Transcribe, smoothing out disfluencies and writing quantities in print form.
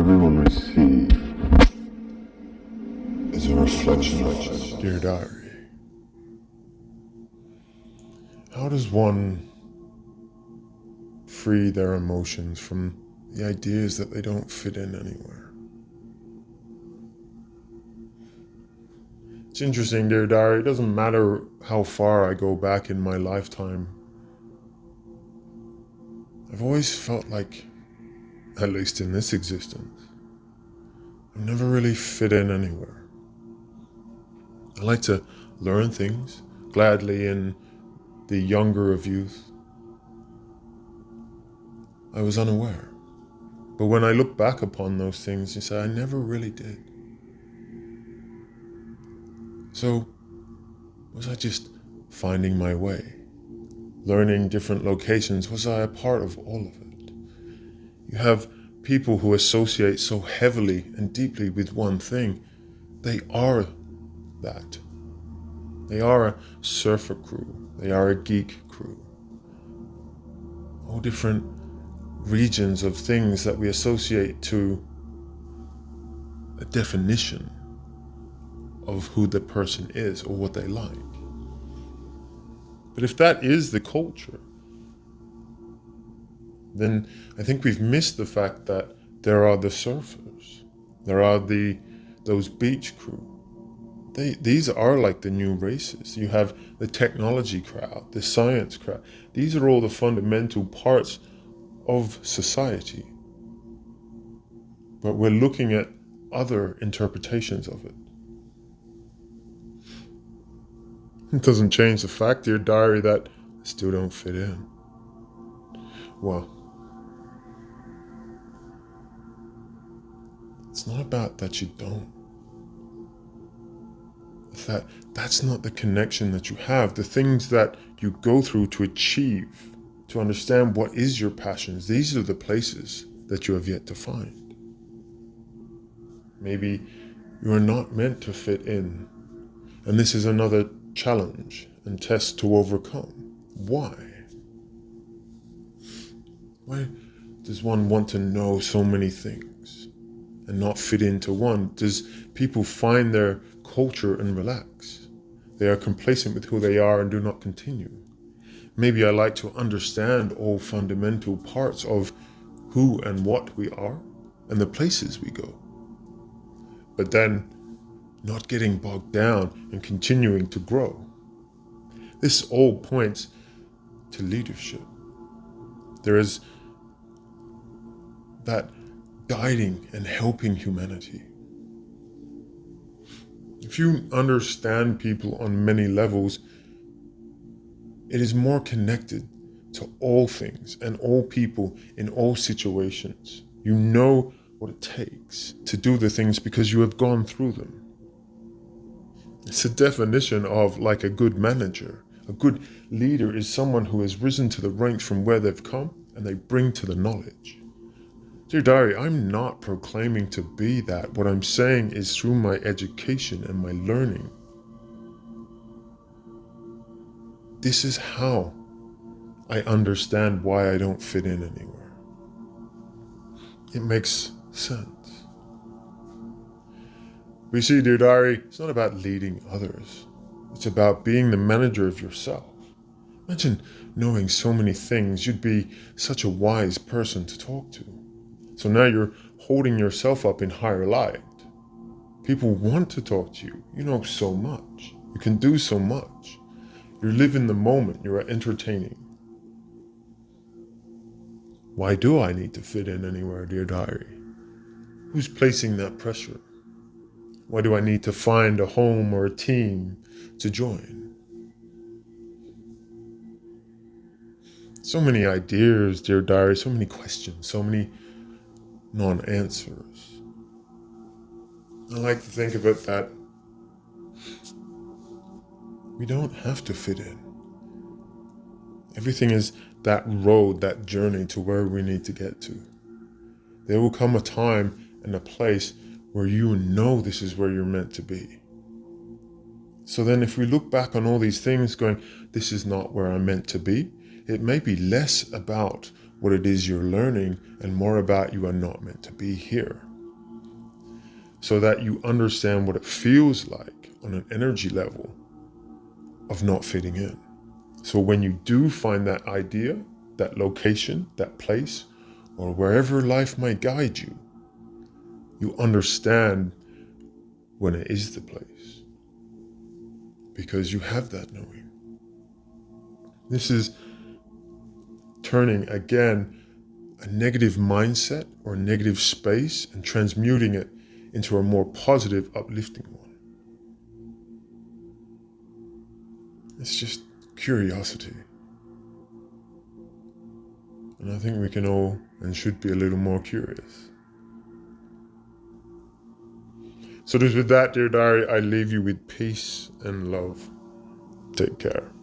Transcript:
everyone receive is a reflection of us. Dear Diary, how does one free their emotions from the ideas that they don't fit in anywhere? It's interesting, dear Diary, it doesn't matter how far I go back in my lifetime. I've always felt like, at least in this existence, I've never really fit in anywhere. I like to learn things gladly in the younger of youth. I was unaware. But when I look back upon those things, you say, I never really did. So, was I just finding my way? Learning different locations, was I a part of all of it? You have people who associate so heavily and deeply with one thing. They are that. They are a surfer crew. They are a geek crew. All different regions of things that we associate to a definition of who the person is or what they like. But if that is the culture, then I think we've missed the fact that there are the surfers. There are those beach crew. These are like the new races. You have the technology crowd, the science crowd. These are all the fundamental parts of society. But we're looking at other interpretations of it. It doesn't change the fact, dear diary, that I still don't fit in. Well, it's not about that you don't. It's that that's not the connection that you have. The things that you go through to achieve, to understand what is your passions, these are the places that you have yet to find. Maybe you are not meant to fit in, and this is another challenge and test to overcome. Why? Why does one want to know so many things and not fit into one? Does people find their culture and relax? They are complacent with who they are and do not continue. Maybe I like to understand all fundamental parts of who and what we are and the places we go. But then not getting bogged down and continuing to grow. This all points to leadership. There is that guiding and helping humanity. If you understand people on many levels, it is more connected to all things and all people in all situations. You know what it takes to do the things because you have gone through them. It's a definition of like a good manager. A good leader is someone who has risen to the ranks from where they've come and they bring to the knowledge. Dear diary, I'm not proclaiming to be that. What I'm saying is through my education and my learning, this is how I understand why I don't fit in anywhere. It makes sense. But you see, dear diary, it's not about leading others. It's about being the manager of yourself. Imagine knowing so many things. You'd be such a wise person to talk to. So now you're holding yourself up in higher light. People want to talk to you. You know so much. You can do so much. You live in the moment. You're entertaining. Why do I need to fit in anywhere, dear diary? Who's placing that pressure? Why do I need to find a home or a team to join? So many ideas, dear diary, so many questions, so many non-answers. I like to think of it that we don't have to fit in. Everything is that road, that journey to where we need to get to. There will come a time and a place where you know this is where you're meant to be. So then if we look back on all these things going, this is not where I'm meant to be, it may be less about what it is you're learning and more about you are not meant to be here. so that you understand what it feels like on an energy level of not fitting in. So when you do find that idea, that location, that place, or wherever life might guide you, you understand when it is the place, because you have that knowing. This is turning, again, a negative mindset or a negative space and transmuting it into a more positive, uplifting one. It's just curiosity. And I think we can all and should be a little more curious. So just with that, dear diary, I leave you with peace and love. Take care.